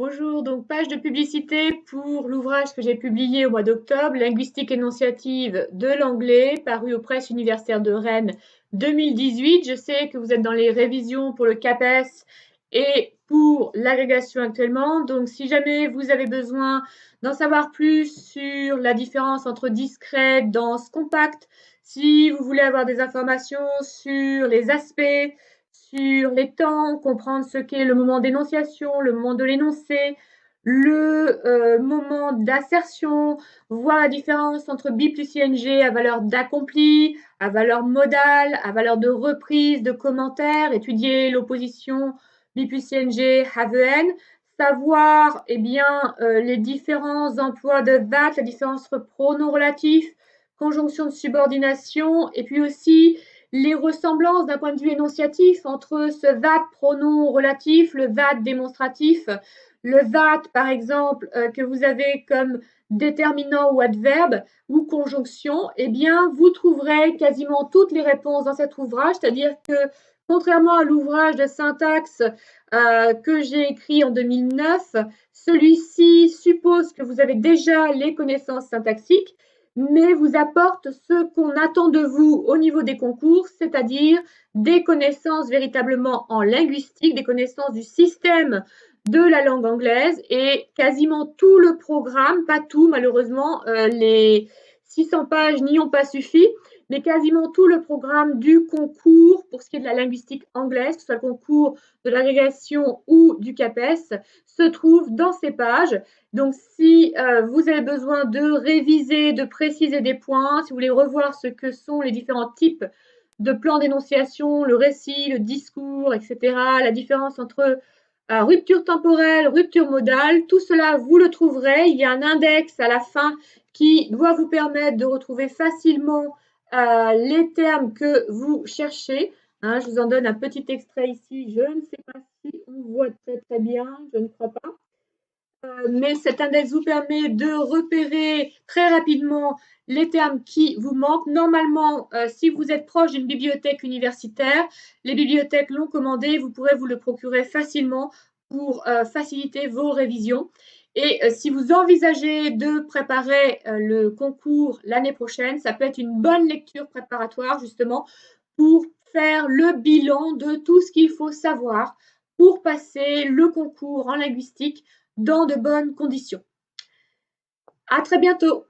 Bonjour, donc page de publicité pour l'ouvrage que j'ai publié au mois d'octobre, Linguistique énonciative de l'anglais, paru aux presses universitaires de Rennes 2018. Je sais que vous êtes dans les révisions pour le CAPES et pour l'agrégation actuellement. Donc, si jamais vous avez besoin d'en savoir plus sur la différence entre discret, dense, compact, si vous voulez avoir des informations sur les aspects, sur les temps, comprendre ce qu'est le moment d'énonciation, le moment de l'énoncé, le moment d'assertion, voir la différence entre be plus ing à valeur d'accompli, à valeur modale, à valeur de reprise, de commentaire, étudier l'opposition be plus ing have n, savoir eh bien, les différents emplois de that, la différence entre pronoms relatifs, conjonction de subordination, et puis aussi les ressemblances d'un point de vue énonciatif entre ce that pronom relatif, le that démonstratif, le that par exemple que vous avez comme déterminant ou adverbe ou conjonction, eh bien vous trouverez quasiment toutes les réponses dans cet ouvrage, c'est-à-dire que contrairement à l'ouvrage de syntaxe que j'ai écrit en 2009, celui-ci suppose que vous avez déjà les connaissances syntaxiques, mais vous apporte ce qu'on attend de vous au niveau des concours, c'est-à-dire des connaissances véritablement en linguistique, des connaissances du système de la langue anglaise, et quasiment tout le programme, pas tout malheureusement, les 600 pages n'y ont pas suffi, mais quasiment tout le programme du concours pour ce qui est de la linguistique anglaise, que ce soit le concours de l'agrégation ou du CAPES, se trouve dans ces pages. Donc, si vous avez besoin de réviser, de préciser des points, si vous voulez revoir ce que sont les différents types de plans d'énonciation, le récit, le discours, etc., la différence entre rupture temporelle, rupture modale, tout cela, vous le trouverez. Il y a un index à la fin qui doit vous permettre de retrouver facilement les termes que vous cherchez. Hein, je vous en donne un petit extrait ici. Je ne sais pas si on voit très bien, je ne crois pas. Mais cet index vous permet de repérer très rapidement les termes qui vous manquent. Normalement, si vous êtes proche d'une bibliothèque universitaire, les bibliothèques l'ont commandé, vous pourrez vous le procurer facilement pour faciliter vos révisions. Et si vous envisagez de préparer le concours l'année prochaine, ça peut être une bonne lecture préparatoire justement pour faire le bilan de tout ce qu'il faut savoir pour passer le concours en linguistique dans de bonnes conditions. À très bientôt!